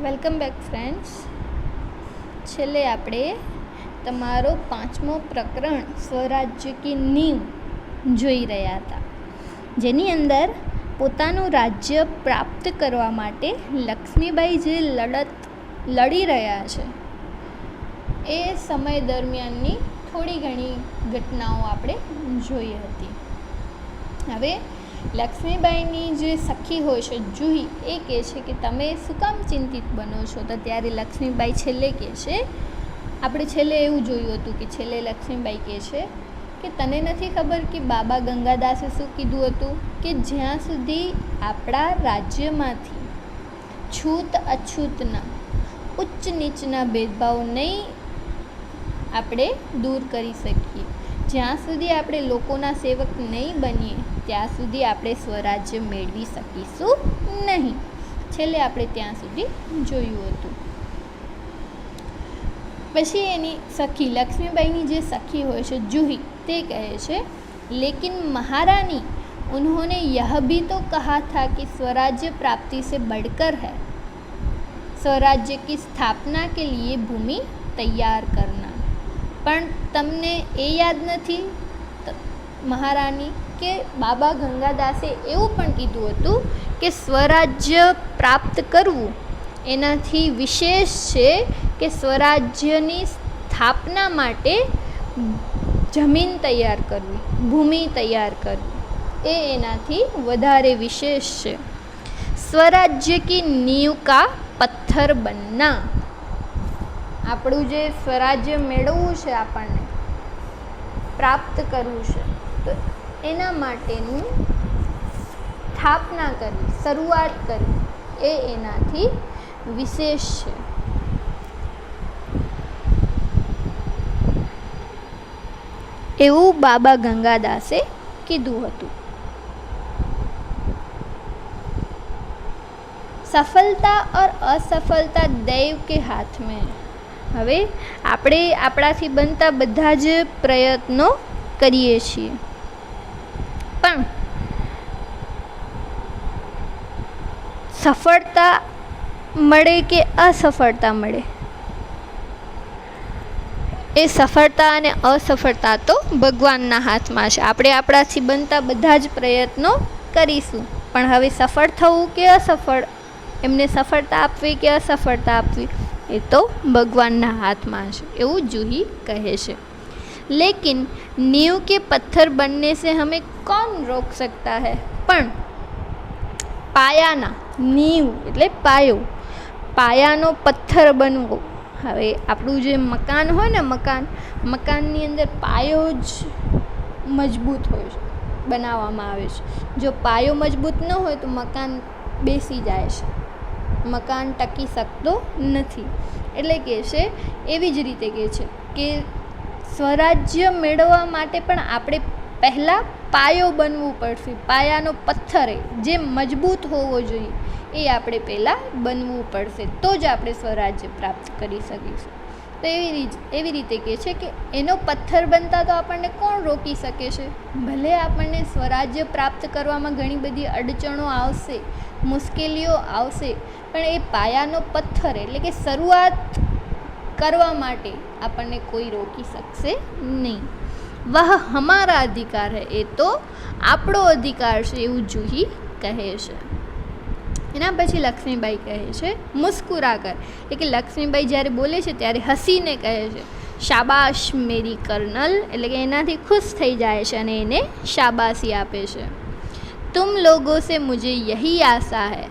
Welcome back friends. છેલ્લે આપણે તમારો 5મો પ્રકરણ સ્વરાજ્ય કી નીંવ જોઈ રહ્યા હતા, જેની અંદર પોતાનું રાજ્ય પ્રાપ્ત કરવા માટે લક્ષ્મીબાઈ જે લડી રહ્યા છે એ સમય દરમિયાનની થોડી ઘણી ઘટનાઓ આપણે જોઈ હતી. હવે લક્ષ્મીબાઈની જે સખી હોય છે જુહી, એ કહે છે કે તમે શું કામ ચિંતિત બનો છો? તો ત્યારે લક્ષ્મીબાઈ છેલ્લે કહે છે, આપણે છેલ્લે એવું જોયું હતું કે છેલ્લે લક્ષ્મીબાઈ કહે છે કે તને નથી ખબર કે બાબા ગંગાદાસે શું કીધું હતું કે જ્યાં સુધી આપણા રાજ્યમાંથી છૂત અછૂતના ઉચ્ચ નીચના ભેદભાવ નહીં આપણે દૂર કરી શકીએ, જ્યાં સુધી આપણે લોકોના સેવક નહીં બનીએ ત્યાં સુધી આપણે સ્વરાજ્ય મેળવી શકીશું નહીં. છેલ્લે આપણે ત્યાં સુધી જોયું હતું. પછી એની સખી લક્ષ્મીબાઈની જે સખી હોય છે જુહી, તે કહે છે, લેकिन महारानी उन्होंने यह भी तो कहा था कि स्वराज्य प्राप्ति से बढ़कर है स्वराज्य की स्थापना के लिए भूमि तैयार करना. પણ તમને એ યાદ નથી મહારાણી કે બાબા ગંગાદાસે એવું પણ કીધું હતું કે સ્વરાજ્ય પ્રાપ્ત કરવું એનાથી વિશેષ છે કે સ્વરાજ્યની સ્થાપના માટે જમીન તૈયાર કરવી, ભૂમિ તૈયાર કરવી, એ એનાથી વધારે વિશેષ છે. સ્વરાજ્ય કી નીંવ કા પથ્થર બનના, આપણું જે સ્વરાજ્ય મેળવવું છે, આપણને પ્રાપ્ત કરવું છે, તો એના માટેનું સ્થાપના કરવી, શરૂઆત કરવી, એ એનાથી વિશેષ છે. એવું બાબા ગંગાદાસે કીધું હતું. સફળતા और असफलता दैव के हाथ में. હવે આપણે આપણાથી બનતા બધા જ પ્રયત્નો કરીએ છીએ, પણ સફળતા મળે કે અસફળતા મળે, એ સફળતા અને અસફળતા તો ભગવાનના હાથમાં છે. આપણે આપણાથી બનતા બધા જ પ્રયત્નો કરીશું, પણ હવે સફળ થવું કે અસફળ, એમને સફળતા આપવી કે અસફળતા આપવી, એ તો ભગવાનના હાથમાં છે, એવું જુહી કહે છે. लेकिन नींव के पत्थर बनने से हमें कौन रोक सकता है? પણ પાયાના, નીંવ એટલે પાયો, પાયાનો પથ્થર બનવો. હવે આપણું જે મકાન હોય ને, મકાનની અંદર પાયો જ મજબૂત હોય છે, બનાવવામાં આવે છે. જો પાયો મજબૂત ન હોય તો મકાન બેસી જાય છે, મકાન ટકી શકતો નથી. એટલે કહે છે, એવી જ રીતે કહે છે કે સ્વરાજ્ય મેળવવા માટે પણ આપણે પહેલાં પાયો બનવું પડશે. પાયાનો પથ્થર જે મજબૂત હોવો જોઈએ એ આપણે પહેલાં બનવું પડશે, તો જ આપણે સ્વરાજ્ય પ્રાપ્ત કરી શકીશું. તો એવી રીતે કહે છે કે એનો પથ્થર બનતા તો આપણને કોણ રોકી શકે છે? ભલે આપણને સ્વરાજ્ય પ્રાપ્ત કરવામાં ઘણી બધી અડચણો આવશે, મુશ્કેલીઓ આવશે, પણ એ પાયાનો પથ્થર એટલે કે શરૂઆત કરવા માટે આપણને કોઈ રોકી શકશે નહીં. વહ હમારા અધિકાર હૈ, એ તો આપણો અધિકાર છે, એવું જુહી કહે છે. એના પછી લક્ષ્મીબાઈ કહે છે, મુસ્કુરા કર, એટલે કે લક્ષ્મીબાઈ જ્યારે બોલે છે ત્યારે હસીને કહે છે, શાબાશ મેરી કર્નલ, એટલે કે એનાથી ખુશ થઈ જાય છે અને એને શાબાશી આપે છે. તુમ લોગો સે મુझे यही आशा है,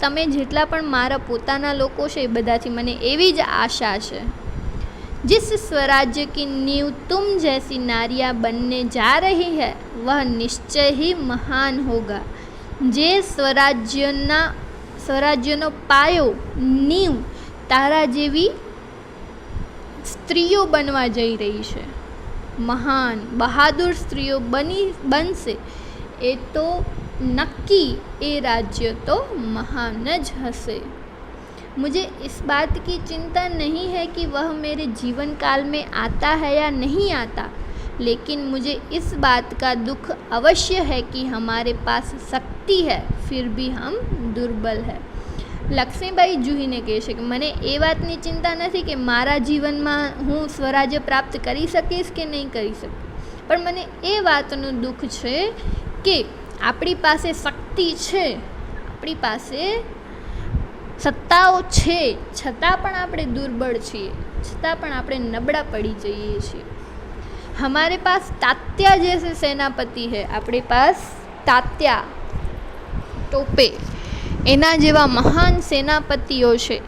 તમે જેટલા પણ મારા પોતાના લોકો છે એ બધાથી મને એવી જ આશા છે. जिस स्वराज्य की नींव तुम जैसी नारियाँ बनने जा रही है वह निश्चय ही महान होगा. જે સ્વરાજ્યનો પાયો, નીંવ તારા જેવી સ્ત્રીઓ બનવા જઈ રહી છે, મહાન બહાદુર સ્ત્રીઓ બનશે, એ તો નક્કી એ રાજ્ય તો મહાન જ હશે. मुझे इस बात की चिंता नहीं है कि वह मेरे जीवन काल में आता है या नहीं आता, लेकिन मुझे इस बात का दुख अवश्य है कि हमारे पास शक्ति है फिर भी हम दुर्बल है. લક્ષ્મીબાઈ જુહીને કહે છે કે મને એ વાતની ચિંતા નથી કે મારા જીવનમાં હું સ્વરાજ્ય પ્રાપ્ત કરી શકીશ કે નહીં કરી શકીશ, પણ મને એ વાતનું દુઃખ છે કે આપણી પાસે શક્તિ છે, આપણી પાસે સત્તાઓ છે, છતાં પણ આપણે દુર્બળ છીએ, છતાં પણ આપણે નબળા પડી જઈએ છીએ. हमारे पास तात्या जैसे सेनापति है, अपने पास तात्या टोपे एना जेवा महान सेनापतिओ छे,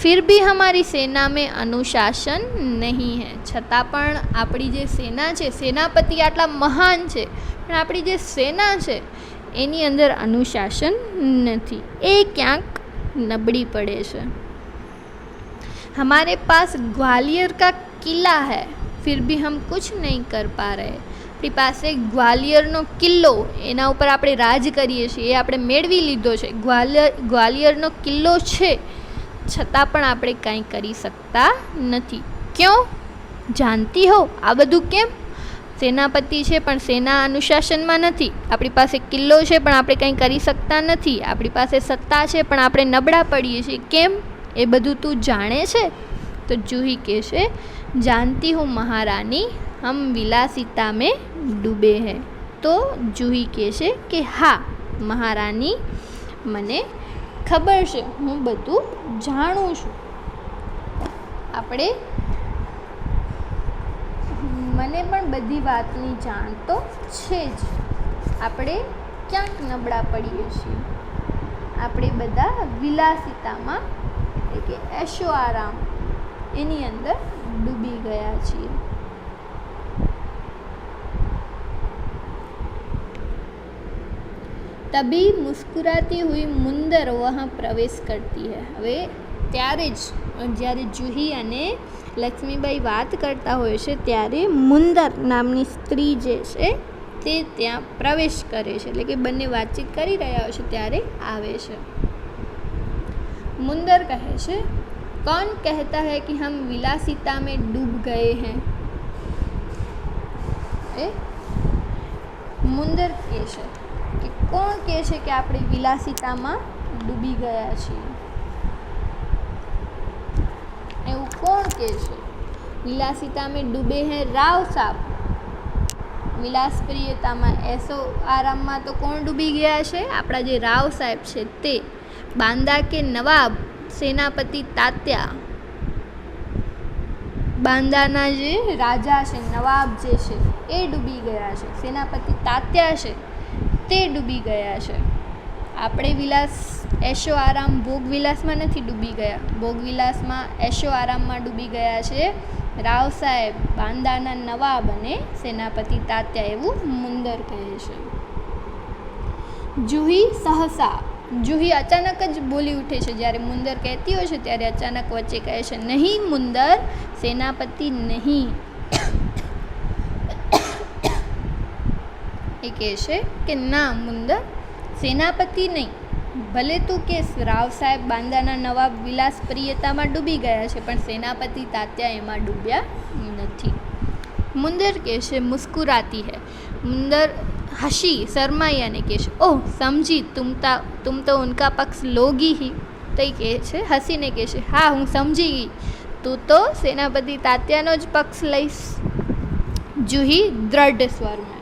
फिर भी हमारी सेना में अनुशासन नहीं है. छતાં પણ આપણી જે સેના છે, સેનાપતિ આટલા મહાન છે પણ આપણી જે સેના છે એની અંદર અનુશાસન નથી, એ ક્યાંક નબળી પડે છે. हमारे पास ग्वालियर का किला है, फिर भी हम कुछ नहीं कर पा रहे. આપણી પાસે ગ્વાલિયરનો કિલ્લો, એના ઉપર આપણે રાજ કરીએ છીએ, એ આપણે મેળવી લીધો છે. ગ્વાલિયરનો કિલ્લો છે, છતાં પણ આપણે કાંઈ કરી શકતા નથી. ક્यों? જાણતી હો આ બધું કેમ? સેનાપતિ છે પણ સેના અનુશાસનમાં નથી, આપણી પાસે કિલ્લો છે પણ આપણે કંઈ કરી શકતા નથી, આપણી પાસે સત્તા છે પણ આપણે નબળા પડીએ છીએ. કેમ? એ બધું તું જાણે છે? તો જૂહી કહે છે, जानती हूँ महारानी, हम विलासिता में डूबे हैं. तो जूही કહે છે કે હા મહારાની, મને ખબર છે, હું બધું જાણું છું. મને પણ બધી વાતની જાણ તો છે જ. આપણે ક્યાંક નબળા પડીએ છીએ, આપણે બધા વિલાસિતામાં એટલે કે એશો આરામ એની અંદર डूबी गया છીએ. तभी मुस्कुराती हुई मुंदर वहाँ प्रवेश करती है. હવે ત્યારે જ જ્યારે જૂહી અને લક્ષ્મીબાઈ વાત કરતા હોય છે ત્યારે મુંદર નામની સ્ત્રી જે છે તે ત્યાં પ્રવેશ કરે છે, એટલે કે બંને વાતચીત કરી રહ્યા હોય છે ત્યારે આવે છે. મુંદર કહે છે, कौन कहता है कि हम विलासिता में डूब गए हैं? मुंदर કહે છે કે કોણ કહે છે કે આપણે વિલાસિતામાં ડૂબી ગયા છીએ? એવું કોણ કહે છે? વિલાસિતા में डूबे हैं राव साहब. વિલાસ પ્રિયતામાં એસો આરામમાં તો કોણ ડૂબી ગયા છે? આપણા જે રાવ સાહેબ છે તે. બાંદા કે નવાબ સેનાપતિ તાત્યા, બાંદાના જે રાજા છે, નવાબ જે છે એ ડૂબી ગયા છે. સેનાપતિ તાત્યા છે તે ડૂબી ગયા છે. આપણે વિલાસ એશો આરામ ભોગ વિલાસમાં નથી ડૂબી ગયા, ભોગ વિલાસમાં એશો આરામમાં ડૂબી ગયા છે રાવ સાહેબ, બાંદાના નવાબ અને સેનાપતિ તાત્યા, એવું મુંદર કહે છે. જૂહી સહસા, જૂહી અચાનક જ બોલી ઉઠે છે. જ્યારે મુંદર કહેતી હોય છે ત્યારે અચાનક વચ્ચે કહે છે, નહીં મુંદર, સેનાપતિ નહીં. એ કહે છે કે ના મુંદર, સેનાપતિ નહીં. ભલે તું કે રાવ સાહેબ, બાંદાના નવાબ વિલાસ પ્રિયતામાં ડૂબી ગયા છે, પણ સેનાપતિ તાત્યા એમાં ડૂબ્યા નથી. मुंदर કહે છે, मुस्कुराती है. मुंदर हंसी शर्माई અને કહે છે, ओह समझी, तुम तो उनका पक्ष लोगी ही. તો એ કહે છે, હસીને કહે છે, હા હું સમજી ગઈ, તું તો સેનાપતિ તાત્યાનો જ પક્ષ લઈશ. જૂહી દ્રઢ સ્વરમાં,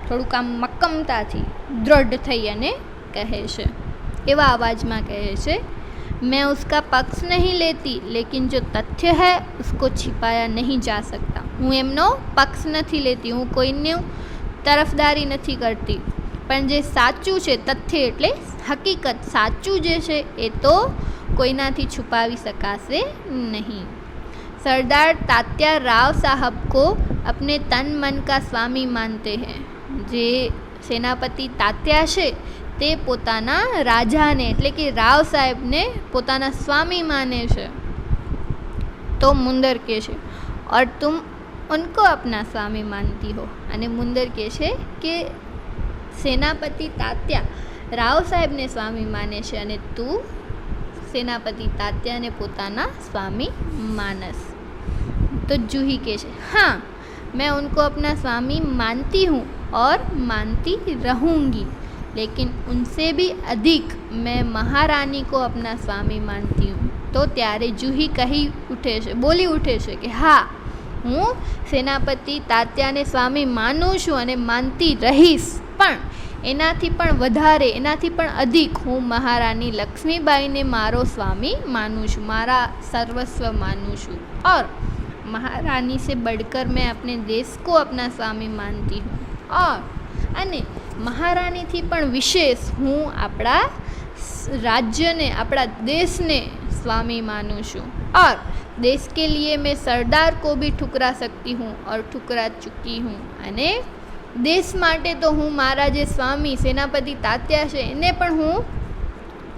થોડુંક આમ મક્કમતાથી દ્રઢ થઈ અને કહે છે, એવા અવાજમાં કહે છે, मैं उसका पक्ष नहीं लेती, लेकिन जो तथ्य है उसको छिपाया नहीं जा सकता. હું એમનો પક્ષ નથી લેતી, હું કોઈનું તરફદારી નથી કરતી, પણ જે સાચું છે, તથ્ય એટલે હકીકત, સાચું જે છે એ તો કોઈનાથી છુપાવી શકાશે નહીં. सरदार तात्या राव साहब को अपने तन मन का स्वामी मानते हैं. જે સેનાપતિ તાત્યા છે તે પોતાના રાજાને એટલે કે રાવ સાહેબને પોતાના સ્વામી માને છે. તો મુંદર કહે છે, और तुम उनको अपना स्वामी मानती हो. અને મુંદર કહે છે કે સેનાપતિ તાત્યા રાવ સાહેબને સ્વામી માને છે અને તું સેનાપતિ તાત્યાને પોતાના स्वामी मानस. तो जूही કહે છે, हाँ मैं उनको अपना स्वामी मानती हूँ और मानती रहूँगी. लेकिन उनसे भी अधिक मैं महारानी को अपना स्वामी मानती हूँ। તો ત્યારે જુહી બોલી ઉઠે છે કે હા, હું સેનાપતિ તાત્યાને સ્વામી માનું છું અને માનતી રહીશ, પણ એનાથી પણ વધારે, એનાથી પણ અધિક હું મહારાની લક્ષ્મીબાઈને મારો સ્વામી માનું છું, મારા સર્વસ્વ માનું છું। और महारानी से बढ़कर मैं अपने देश को अपना स्वामी मानती हूँ। और અને મહારાણીથી પણ વિશેષ હું આપણા રાજ્યને, આપણા દેશને स्वामी मानूँ छूँ। और देश के लिए मैं सरदार को भी ठुकरा सकती हूँ और ठुकरा चुकी हूँ। अने देश माटे तो हूँ मारा जे स्वामी सेनापति तात्या छे एने पण हूँ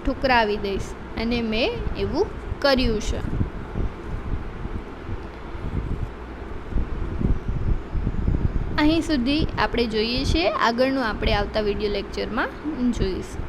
ठुकरावी दईश अने मैं एवुं कर्युं छे। અહીં સુધી આપણે જોઈએ છીએ, આગળનું આપણે આવતા વિડીયો લેક્ચરમાં જોઈશું।